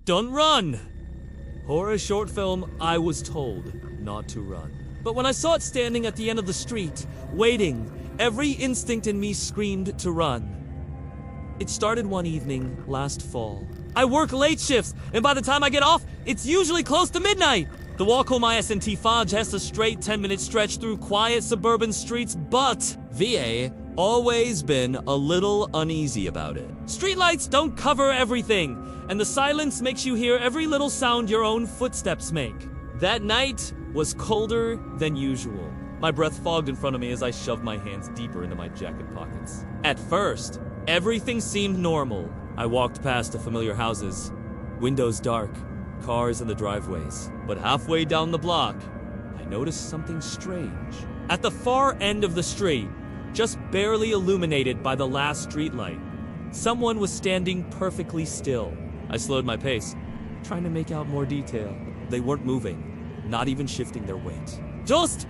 don't run. Horror short film, I was told not to run. But when I saw it standing at the end of the street, waiting, every instinct in me screamed to run. It started one evening last fall. I work late shifts, and by the time I get off, it's usually close to midnight. The walk home ISNT Fodge has a straight 10-minute stretch through quiet suburban streets, but VA always been a little uneasy about it. Streetlights don't cover everything, and the silence makes you hear every little sound your own footsteps make. That night was colder than usual. My breath fogged in front of me as I shoved my hands deeper into my jacket pockets. At first, everything seemed normal. I walked past the familiar houses, windows dark, cars in the driveways. But halfway down the block, I noticed something strange. At the far end of the street, just barely illuminated by the last streetlight, someone was standing perfectly still. I slowed my pace, trying to make out more detail. They weren't moving, not even shifting their weight. Just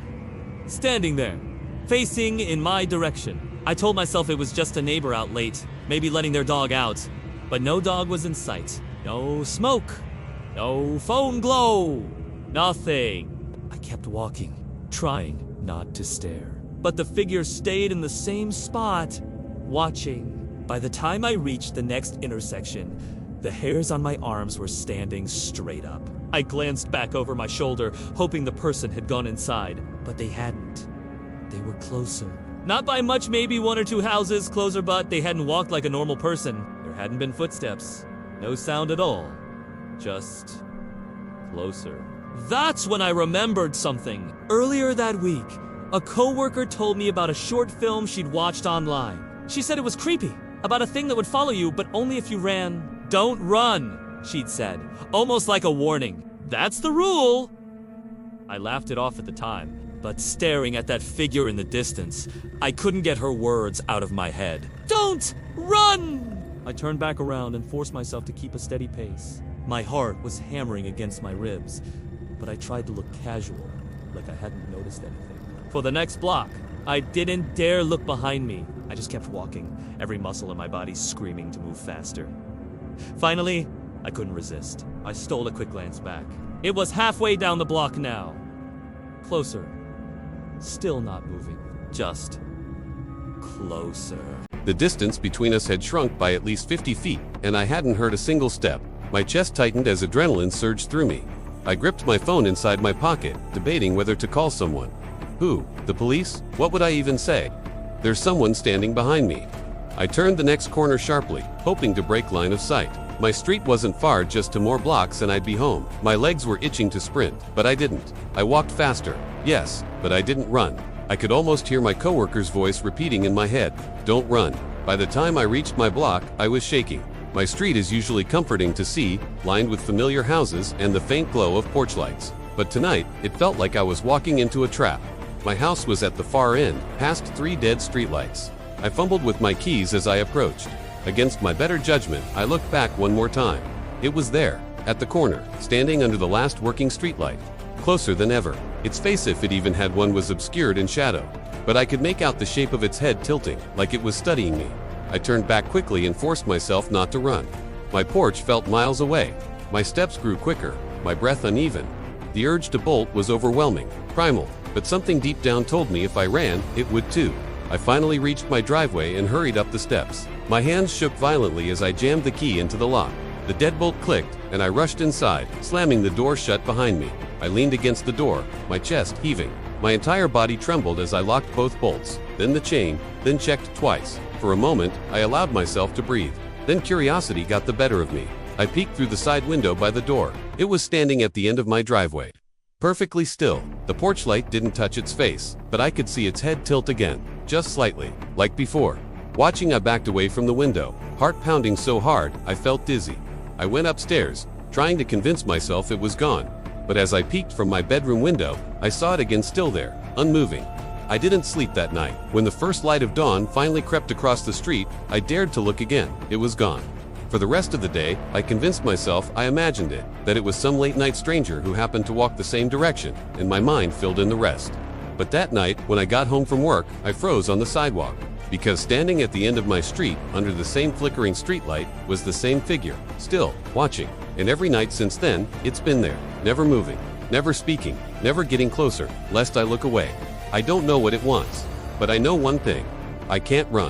standing there, facing in my direction. I told myself it was just a neighbor out late, maybe letting their dog out. But no dog was in sight. No smoke. No phone glow. Nothing. I kept walking, trying not to stare. But the figure stayed in the same spot, watching. By the time I reached the next intersection, the hairs on my arms were standing straight up. I glanced back over my shoulder, hoping the person had gone inside, but they hadn't. They were closer. Not by much, maybe one or two houses closer, but they hadn't walked like a normal person. There hadn't been footsteps. No sound at all. Just closer. That's when I remembered something. Earlier that week, a coworker told me about a short film she'd watched online. She said it was creepy, about a thing that would follow you, but only if you ran. Don't run, she'd said, almost like a warning. That's the rule. I laughed it off at the time, but staring at that figure in the distance, I couldn't get her words out of my head. Don't run! I turned back around and forced myself to keep a steady pace. My heart was hammering against my ribs, but I tried to look casual, like I hadn't noticed anything. For the next block, I didn't dare look behind me. I just kept walking, every muscle in my body screaming to move faster. Finally, I couldn't resist. I stole a quick glance back. It was halfway down the block now. Closer. Still not moving. Just closer. The distance between us had shrunk by at least 50 feet, and I hadn't heard a single step. My chest tightened as adrenaline surged through me. I gripped my phone inside my pocket, debating whether to call someone. Who? The police? What would I even say? There's someone standing behind me. I turned the next corner sharply, hoping to break line of sight. My street wasn't far, just 2 more blocks and I'd be home. My legs were itching to sprint, but I didn't. I walked faster. Yes, but I didn't run. I could almost hear my coworker's voice repeating in my head, "Don't run." By the time I reached my block, I was shaking. My street is usually comforting to see, lined with familiar houses and the faint glow of porch lights. But tonight, it felt like I was walking into a trap. My house was at the far end, past 3 dead streetlights. I fumbled with my keys as I approached. Against my better judgment, I looked back one more time. It was there, at the corner, standing under the last working streetlight. Closer than ever. Its face, if it even had one, was obscured in shadow. But I could make out the shape of its head tilting, like it was studying me. I turned back quickly and forced myself not to run. My porch felt miles away. My steps grew quicker, my breath uneven. The urge to bolt was overwhelming, primal, but something deep down told me if I ran, it would too. I finally reached my driveway and hurried up the steps. My hands shook violently as I jammed the key into the lock. The deadbolt clicked, and I rushed inside, slamming the door shut behind me. I leaned against the door, my chest heaving. My entire body trembled as I locked both bolts, then the chain, then checked twice. For a moment, I allowed myself to breathe. Then curiosity got the better of me. I peeked through the side window by the door. It was standing at the end of my driveway. Perfectly still. The porch light didn't touch its face, but I could see its head tilt again, just slightly, like before. Watching, I backed away from the window, heart pounding so hard, I felt dizzy. I went upstairs, trying to convince myself it was gone. But as I peeked from my bedroom window, I saw it again, still there, unmoving. I didn't sleep that night. When the first light of dawn finally crept across the street, I dared to look again. It was gone. For the rest of the day, I convinced myself I imagined it, that it was some late-night stranger who happened to walk the same direction, and my mind filled in the rest. But that night, when I got home from work, I froze on the sidewalk. Because standing at the end of my street, under the same flickering streetlight, was the same figure, still, watching. And every night since then, it's been there, never moving, never speaking, never getting closer, lest I look away. I don't know what it wants, but I know one thing. I can't run.